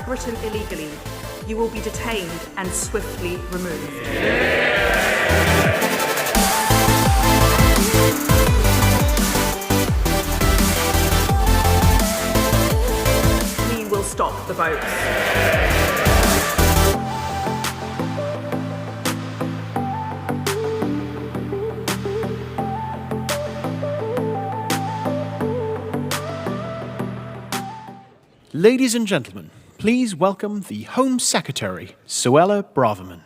Britain illegally, you will be detained and swiftly removed. We will stop the votes. Ladies and gentlemen, please welcome the Home Secretary, Suella Braverman.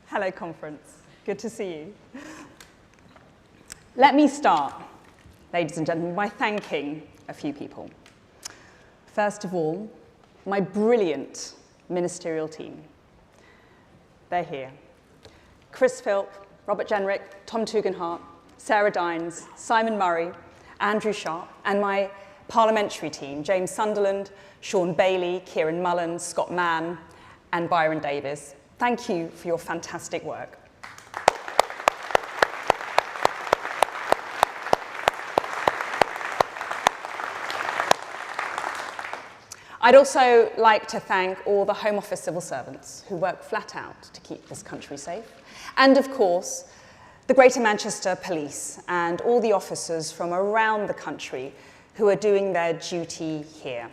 Hello, conference. Good to see you. Let me start, ladies and gentlemen, by thanking a few people. First of all, my brilliant ministerial team. They're here. Chris Philp, Robert Jenrick, Tom Tugendhat, Sarah Dines, Simon Murray, Andrew Sharp, and my parliamentary team, James Sunderland, Sean Bailey, Kieran Mullen, Scott Mann, and Byron Davis. Thank you for your fantastic work. I'd also like to thank all the Home Office civil servants who work flat out to keep this country safe. And of course, the Greater Manchester Police and all the officers from around the country who are doing their duty here.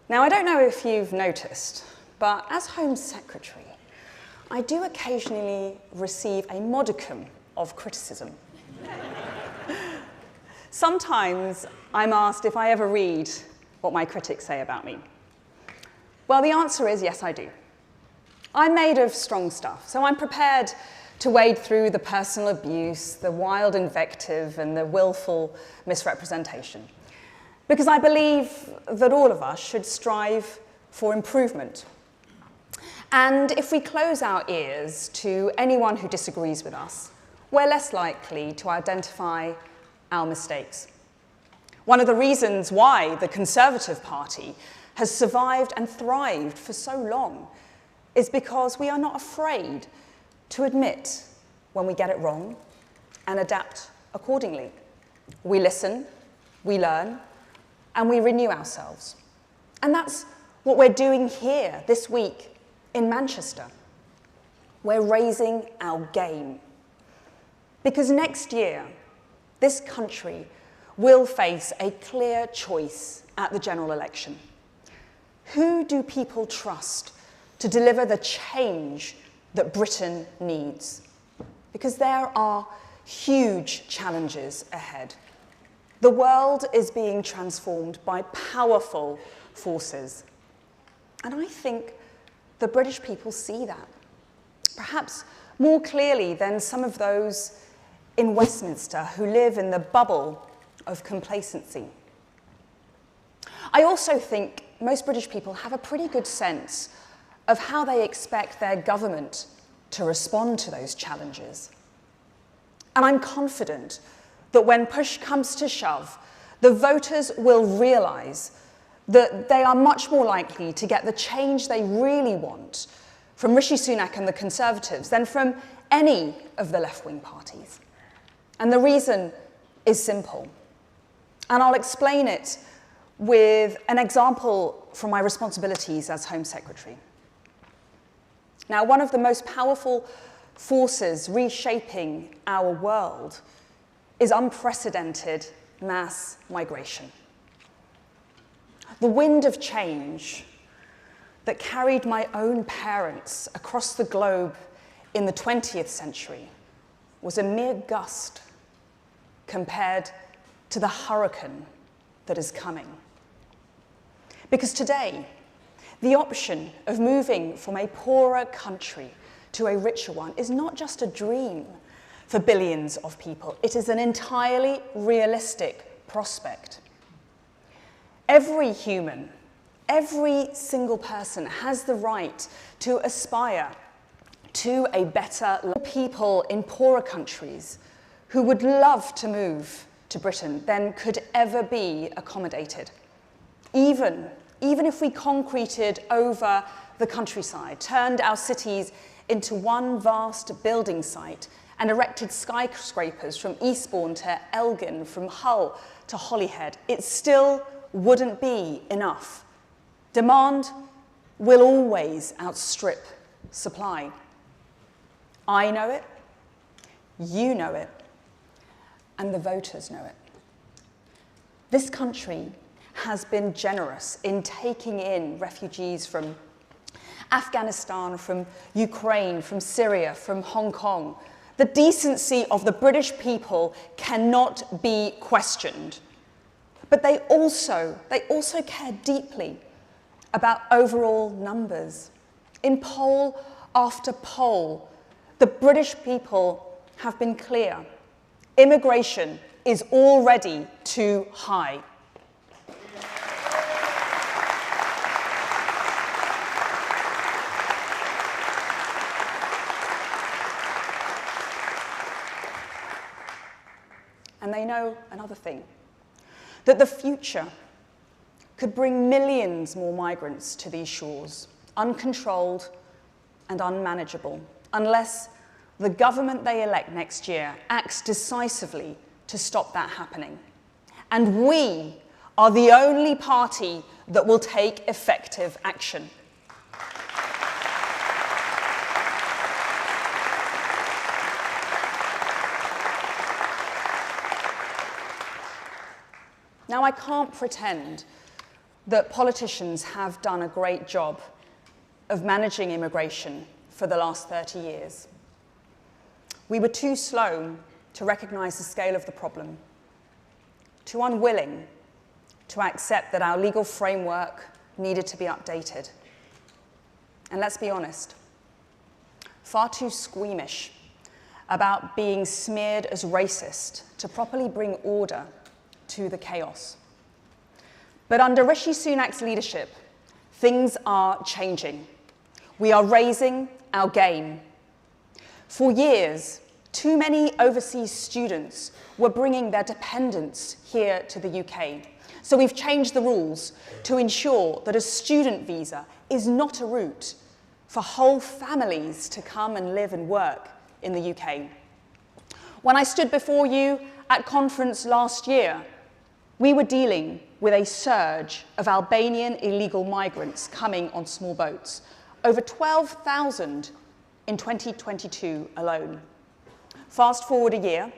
Now, I don't know if you've noticed, but as Home Secretary, I do occasionally receive a modicum of criticism. Sometimes I'm asked if I ever read what my critics say about me. Well, the answer is yes, I do. I'm made of strong stuff, so I'm prepared to wade through the personal abuse, the wild invective, and the willful misrepresentation. Because I believe that all of us should strive for improvement. And if we close our ears to anyone who disagrees with us, we're less likely to identify our mistakes. One of the reasons why the Conservative Party has survived and thrived for so long is because we are not afraid to admit when we get it wrong and adapt accordingly. We listen, we learn, and we renew ourselves. And that's what we're doing here this week in Manchester. We're raising our game. Because next year, this country will face a clear choice at the general election. Who do people trust to deliver the change that Britain needs? Because there are huge challenges ahead. The world is being transformed by powerful forces. And I think the British people see that, perhaps more clearly than some of those in Westminster who live in the bubble of complacency. I also think most British people have a pretty good sense of how they expect their government to respond to those challenges. And I'm confident that when push comes to shove, the voters will realise that they are much more likely to get the change they really want from Rishi Sunak and the Conservatives than from any of the left-wing parties. And the reason is simple. And I'll explain it with an example from my responsibilities as Home Secretary. Now, one of the most powerful forces reshaping our world is unprecedented mass migration. The wind of change that carried my own parents across the globe in the 20th century was a mere gust compared to the hurricane that is coming. Because today, the option of moving from a poorer country to a richer one is not just a dream for billions of people. It is an entirely realistic prospect. Every human, every single person has the right to aspire to a better life. People in poorer countries who would love to move to Britain than could ever be accommodated. Even if we concreted over the countryside, turned our cities into one vast building site and erected skyscrapers from Eastbourne to Elgin, from Hull to Holyhead, it still wouldn't be enough. Demand will always outstrip supply. I know it, you know it, and the voters know it. This country has been generous in taking in refugees from Afghanistan, from Ukraine, from Syria, from Hong Kong. The decency of the British people cannot be questioned. But they also care deeply about overall numbers. In poll after poll, the British people have been clear. Immigration is already too high. And they know another thing, that the future could bring millions more migrants to these shores, uncontrolled and unmanageable, unless the government they elect next year acts decisively to stop that happening. And we are the only party that will take effective action. Now, I can't pretend that politicians have done a great job of managing immigration for the last 30 years. We were too slow to recognise the scale of the problem, too unwilling to accept that our legal framework needed to be updated. And let's be honest, far too squeamish about being smeared as racist to properly bring order to the chaos. But under Rishi Sunak's leadership, things are changing. We are raising our game. For years, too many overseas students were bringing their dependents here to the UK. So we've changed the rules to ensure that a student visa is not a route for whole families to come and live and work in the UK. When I stood before you at conference last year, we were dealing with a surge of Albanian illegal migrants coming on small boats, over 12,000 in 2022 alone. Fast forward a year,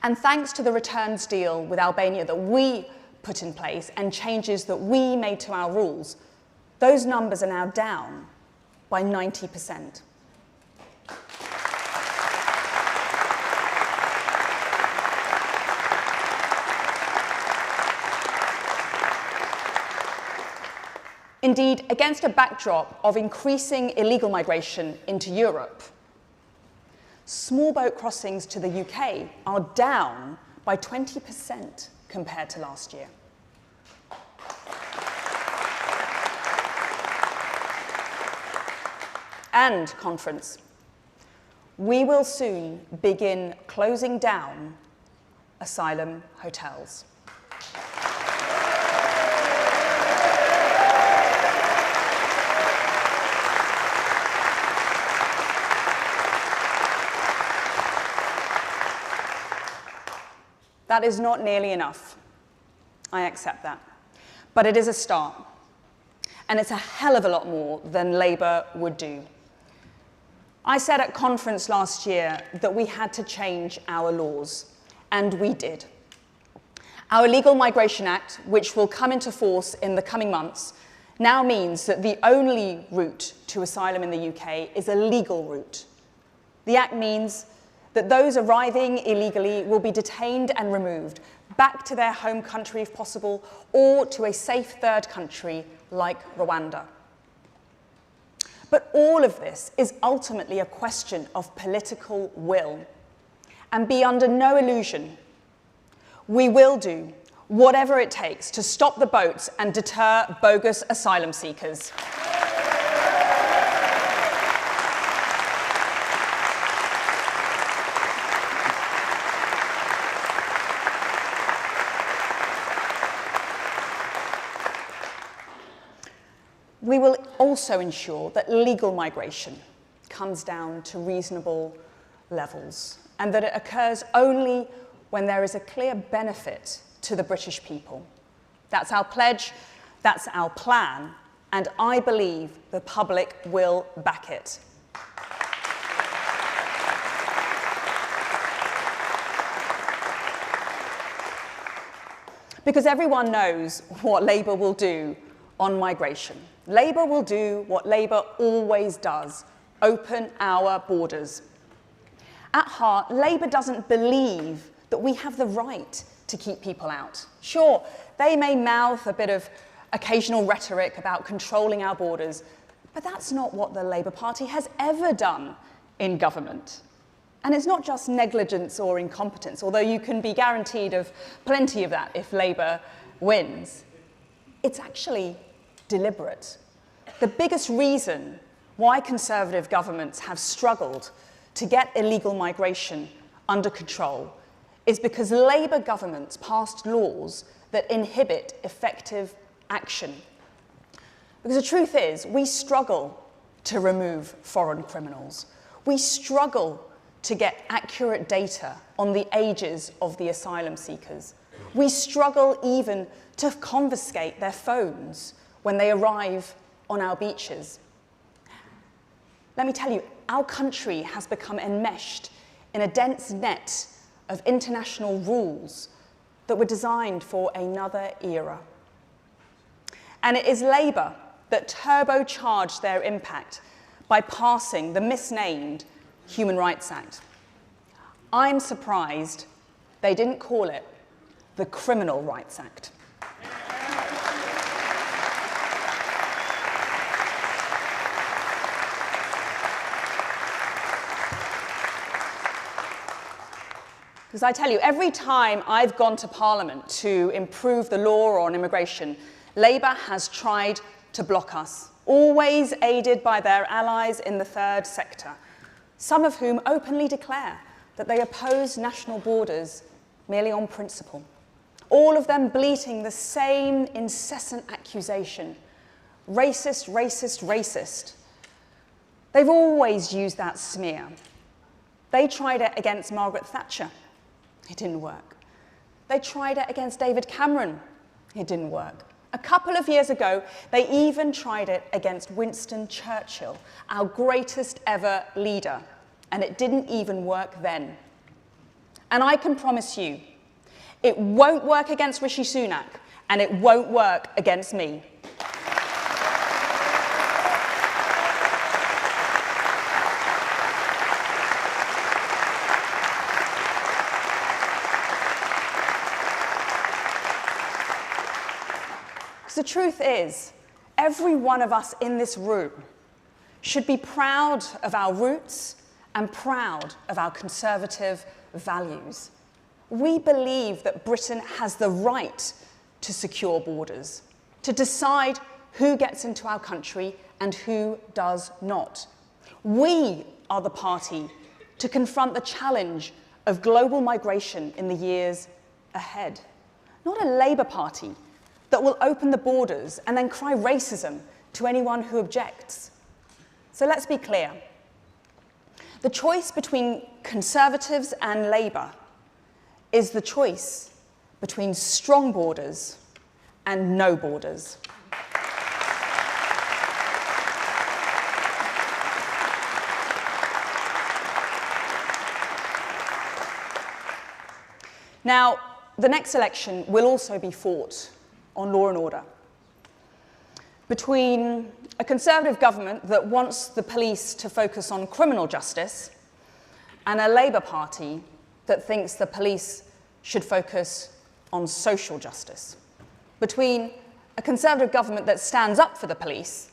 and thanks to the returns deal with Albania that we put in place and changes that we made to our rules, those numbers are now down by 90%. Indeed, against a backdrop of increasing illegal migration into Europe, small boat crossings to the UK are down by 20% compared to last year. And conference, we will soon begin closing down asylum hotels. That is not nearly enough. I accept that. But it is a start. And it's a hell of a lot more than Labour would do. I said at conference last year that we had to change our laws, and we did. Our Illegal Migration Act, which will come into force in the coming months, now means that the only route to asylum in the UK is a legal route. The Act means that those arriving illegally will be detained and removed back to their home country if possible, or to a safe third country like Rwanda. But all of this is ultimately a question of political will. And be under no illusion, we will do whatever it takes to stop the boats and deter bogus asylum seekers. We will also ensure that legal migration comes down to reasonable levels and that it occurs only when there is a clear benefit to the British people. That's our pledge, that's our plan, and I believe the public will back it. Because everyone knows what Labour will do on migration. Labour will do what Labour always does, open our borders. At heart, Labour doesn't believe that we have the right to keep people out. Sure, they may mouth a bit of occasional rhetoric about controlling our borders, but that's not what the Labour Party has ever done in government. And it's not just negligence or incompetence, although you can be guaranteed of plenty of that if Labour wins. It's actually deliberate. The biggest reason why Conservative governments have struggled to get illegal migration under control is because Labour governments passed laws that inhibit effective action. Because the truth is, we struggle to remove foreign criminals. We struggle to get accurate data on the ages of the asylum seekers. We struggle even to confiscate their phones when they arrive on our beaches. Let me tell you, our country has become enmeshed in a dense net of international rules that were designed for another era. And it is Labour that turbocharged their impact by passing the misnamed Human Rights Act. I'm surprised they didn't call it the Criminal Rights Act. Because I tell you, every time I've gone to Parliament to improve the law on immigration, Labour has tried to block us, always aided by their allies in the third sector, some of whom openly declare that they oppose national borders merely on principle. All of them bleating the same incessant accusation: racist, racist, racist. They've always used that smear. They tried it against Margaret Thatcher. It didn't work. They tried it against David Cameron. It didn't work. A couple of years ago, they even tried it against Winston Churchill, our greatest ever leader, and it didn't even work then. And I can promise you, it won't work against Rishi Sunak, and it won't work against me. The truth is, every one of us in this room should be proud of our roots and proud of our conservative values. We believe that Britain has the right to secure borders, to decide who gets into our country and who does not. We are the party to confront the challenge of global migration in the years ahead, not a Labour Party that will open the borders and then cry racism to anyone who objects. So let's be clear. The choice between Conservatives and Labour is the choice between strong borders and no borders. Now, the next election will also be fought on law and order, between a Conservative government that wants the police to focus on criminal justice and a Labour Party that thinks the police should focus on social justice, between a Conservative government that stands up for the police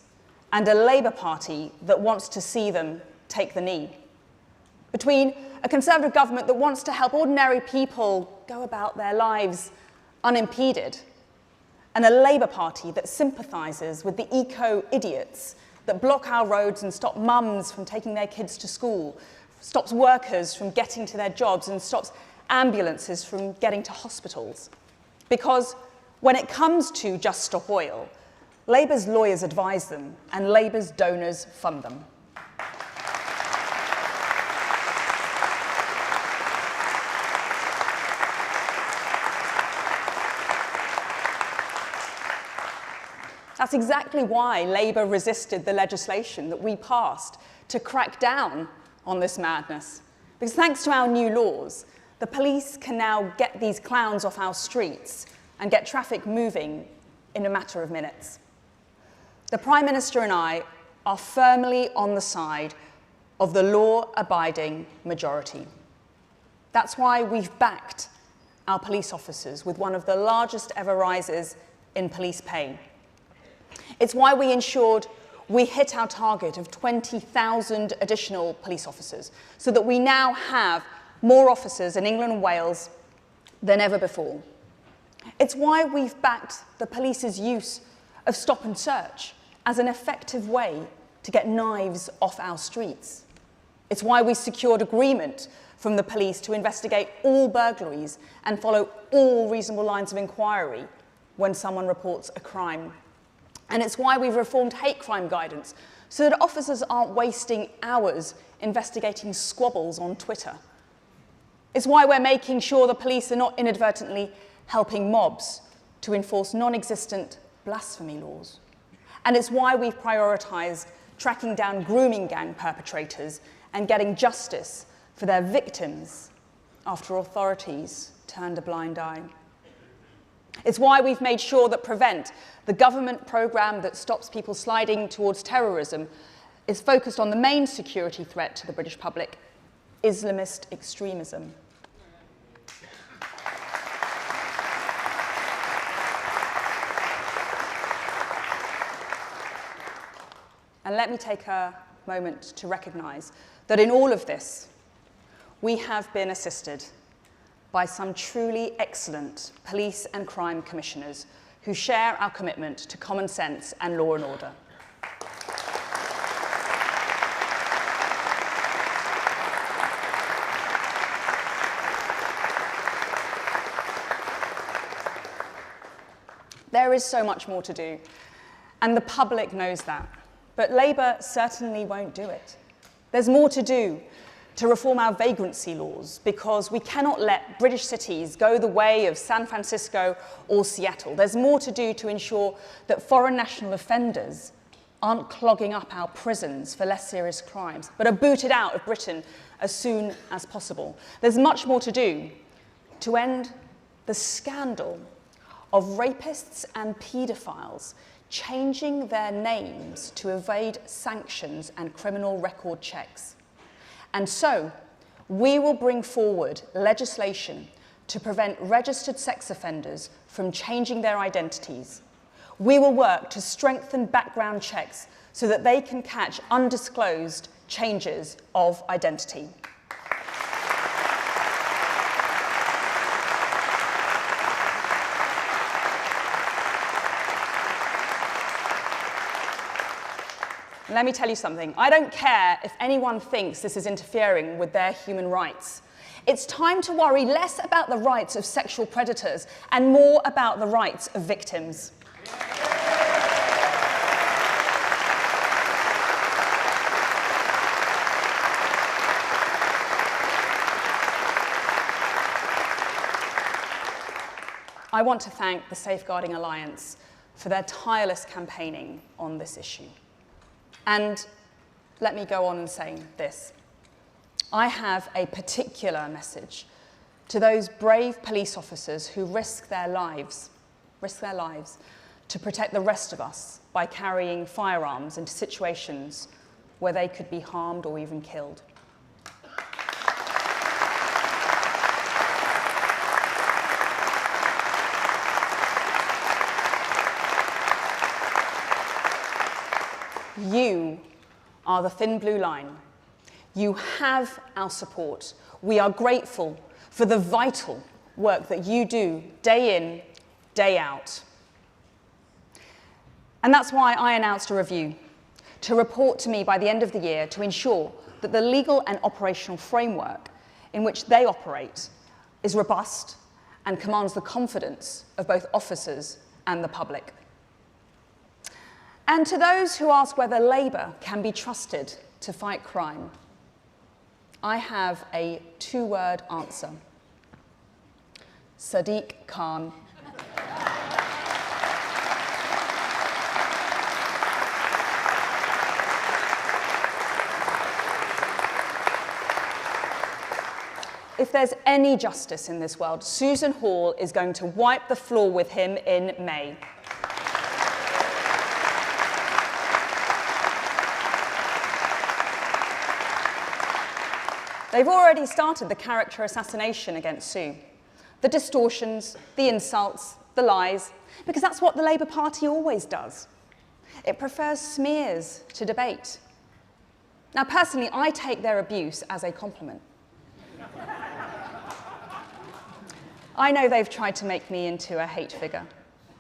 and a Labour Party that wants to see them take the knee. between a Conservative government that wants to help ordinary people go about their lives unimpeded, and a Labour Party that sympathises with the eco-idiots that block our roads and stop mums from taking their kids to school, stops workers from getting to their jobs, and stops ambulances from getting to hospitals. Because when it comes to Just Stop Oil, Labour's lawyers advise them and Labour's donors fund them. That's exactly why Labour resisted the legislation that we passed to crack down on this madness. Because thanks to our new laws, the police can now get these clowns off our streets and get traffic moving in a matter of minutes. The Prime Minister and I are firmly on the side of the law-abiding majority. That's why we've backed our police officers with one of the largest ever rises in police pay. It's why we ensured we hit our target of 20,000 additional police officers, so that we now have more officers in England and Wales than ever before. It's why we've backed the police's use of stop and search as an effective way to get knives off our streets. It's why we secured agreement from the police to investigate all burglaries and follow all reasonable lines of inquiry when someone reports a crime. And it's why we've reformed hate crime guidance so that officers aren't wasting hours investigating squabbles on Twitter. It's why we're making sure the police are not inadvertently helping mobs to enforce non-existent blasphemy laws. And it's why we've prioritised tracking down grooming gang perpetrators and getting justice for their victims after authorities turned a blind eye. It's why we've made sure that Prevent, the government programme that stops people sliding towards terrorism, is focused on the main security threat to the British public, Islamist extremism. And let me take a moment to recognise that in all of this, we have been assisted by some truly excellent police and crime commissioners who share our commitment to common sense and law and order. There is so much more to do, and the public knows that. But Labour certainly won't do it. There's more to do to reform our vagrancy laws, because we cannot let British cities go the way of San Francisco or Seattle. There's more to do to ensure that foreign national offenders aren't clogging up our prisons for less serious crimes, but are booted out of Britain as soon as possible. There's much more to do to end the scandal of rapists and paedophiles changing their names to evade sanctions and criminal record checks. And so, we will bring forward legislation to prevent registered sex offenders from changing their identities. We will work to strengthen background checks so that they can catch undisclosed changes of identity. Let me tell you something. I don't care if anyone thinks this is interfering with their human rights. It's time to worry less about the rights of sexual predators and more about the rights of victims. I want to thank the Safeguarding Alliance for their tireless campaigning on this issue. And let me go on and say this. I have a particular message to those brave police officers who risk their lives to protect the rest of us by carrying firearms into situations where they could be harmed or even killed. You are the thin blue line. You have our support. We are grateful for the vital work that you do day in, day out. And that's why I announced a review to report to me by the end of the year to ensure that the legal and operational framework in which they operate is robust and commands the confidence of both officers and the public. And to those who ask whether Labour can be trusted to fight crime, I have a two-word answer. Sadiq Khan. If there's any justice in this world, Susan Hall is going to wipe the floor with him in May. They've already started the character assassination against Sue. The distortions, the insults, the lies, because that's what the Labour Party always does. It prefers smears to debate. Now, personally, I take their abuse as a compliment. I know they've tried to make me into a hate figure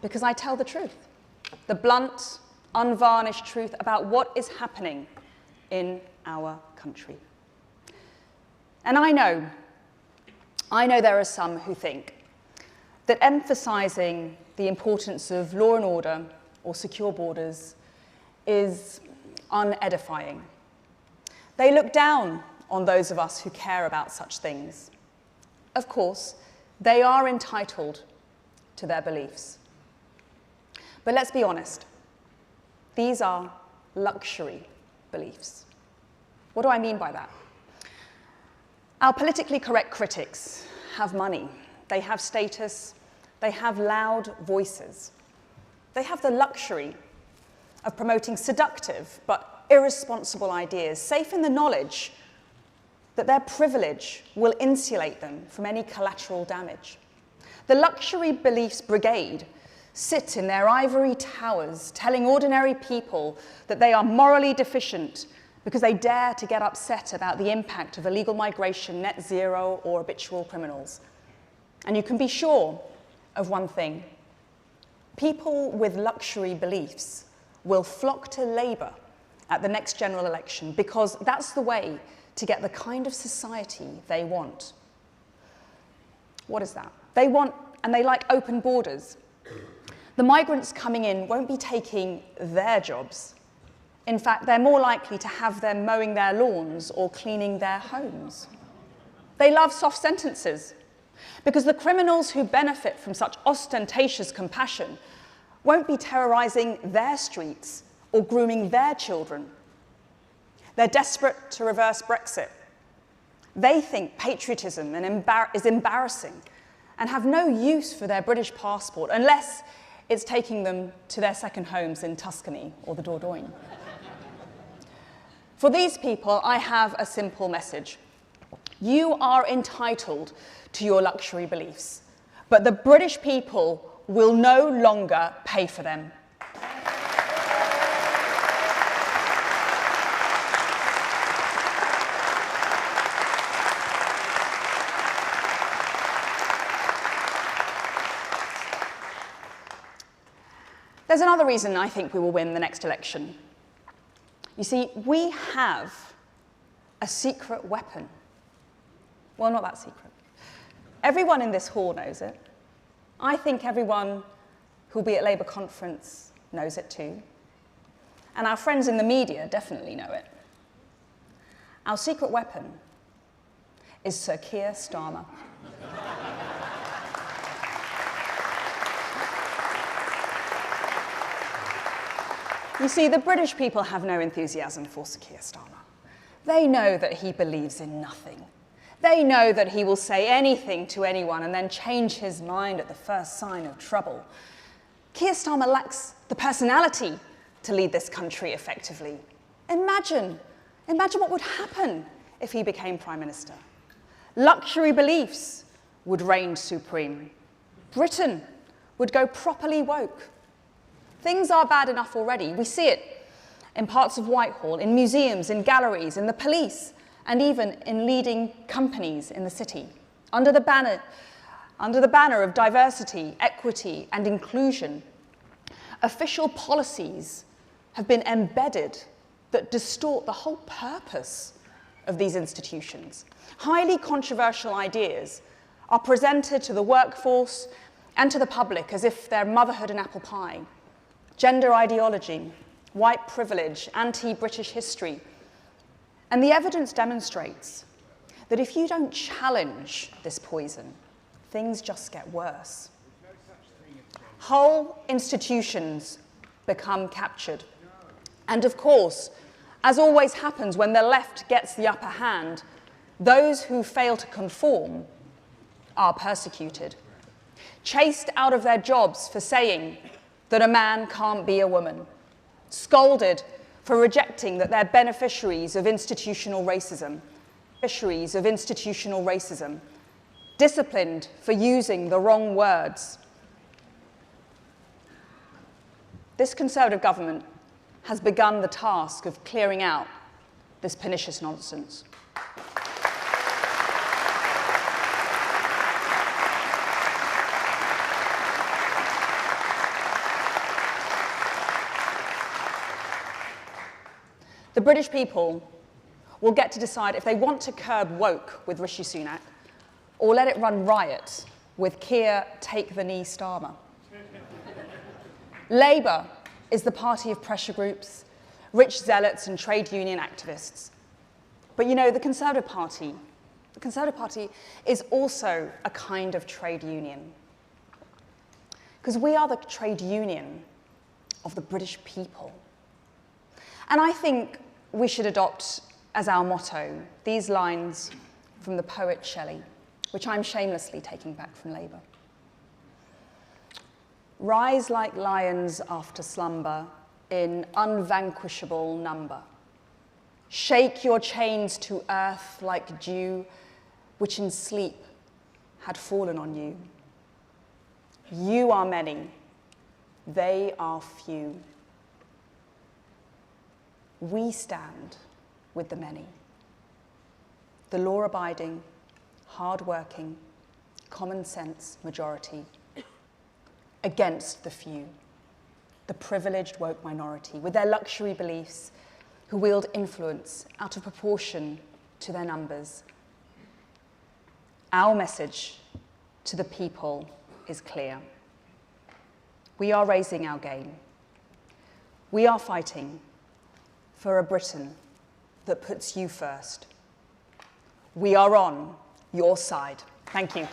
because I tell the truth, the blunt, unvarnished truth about what is happening in our country. And I know there are some who think that emphasising the importance of law and order or secure borders is unedifying. They look down on those of us who care about such things. Of course, they are entitled to their beliefs. But let's be honest, these are luxury beliefs. What do I mean by that? Our politically correct critics have money, they have status, they have loud voices. They have the luxury of promoting seductive but irresponsible ideas, safe in the knowledge that their privilege will insulate them from any collateral damage. The luxury beliefs brigade sit in their ivory towers telling ordinary people that they are morally deficient because they dare to get upset about the impact of illegal migration, net zero, or habitual criminals. And you can be sure of one thing. People with luxury beliefs will flock to Labour at the next general election because that's the way to get the kind of society they want. What is that? They want, and they like, open borders. The migrants coming in won't be taking their jobs. In fact, they're more likely to have them mowing their lawns or cleaning their homes. They love soft sentences because the criminals who benefit from such ostentatious compassion won't be terrorising their streets or grooming their children. They're desperate to reverse Brexit. They think patriotism is embarrassing and have no use for their British passport unless it's taking them to their second homes in Tuscany or the Dordogne. For these people, I have a simple message. You are entitled to your luxury beliefs, but the British people will no longer pay for them. There's another reason I think we will win the next election. You see, we have a secret weapon. Well, not that secret. Everyone in this hall knows it. I think everyone who'll be at Labour conference knows it too. And our friends in the media definitely know it. Our secret weapon is Sir Keir Starmer. You see, the British people have no enthusiasm for Sir Keir Starmer. They know that he believes in nothing. They know that he will say anything to anyone and then change his mind at the first sign of trouble. Keir Starmer lacks the personality to lead this country effectively. Imagine what would happen if he became Prime Minister. Luxury beliefs would reign supreme. Britain would go properly woke. Things are bad enough already. We see it in parts of Whitehall, in museums, in galleries, in the police, and even in leading companies in the city. Under the banner of diversity, equity, and inclusion, official policies have been embedded that distort the whole purpose of these institutions. Highly controversial ideas are presented to the workforce and to the public as if they're motherhood and apple pie, gender ideology, white privilege, anti-British history. And the evidence demonstrates that if you don't challenge this poison, things just get worse. Whole institutions become captured. And of course, as always happens when the left gets the upper hand, those who fail to conform are persecuted, chased out of their jobs for saying that a man can't be a woman, scolded for rejecting that they're beneficiaries of institutional racism, disciplined for using the wrong words. This Conservative government has begun the task of clearing out this pernicious nonsense. The British people will get to decide if they want to curb woke with Rishi Sunak or let it run riot with Keir take-the-knee Starmer. Labour is the party of pressure groups, rich zealots and trade union activists. But you know, the Conservative Party is also a kind of trade union. Because we are the trade union of the British people. And I think we should adopt as our motto these lines from the poet Shelley, which I'm shamelessly taking back from Labour. Rise like lions after slumber in unvanquishable number. Shake your chains to earth like dew, which in sleep had fallen on you. You are many, they are few. We stand with the many, the law-abiding, hard-working, common-sense majority, against the few, the privileged woke minority, with their luxury beliefs, who wield influence out of proportion to their numbers. Our message to the people is clear. We are raising our game. We are fighting for a Britain that puts you first. We are on your side. Thank you.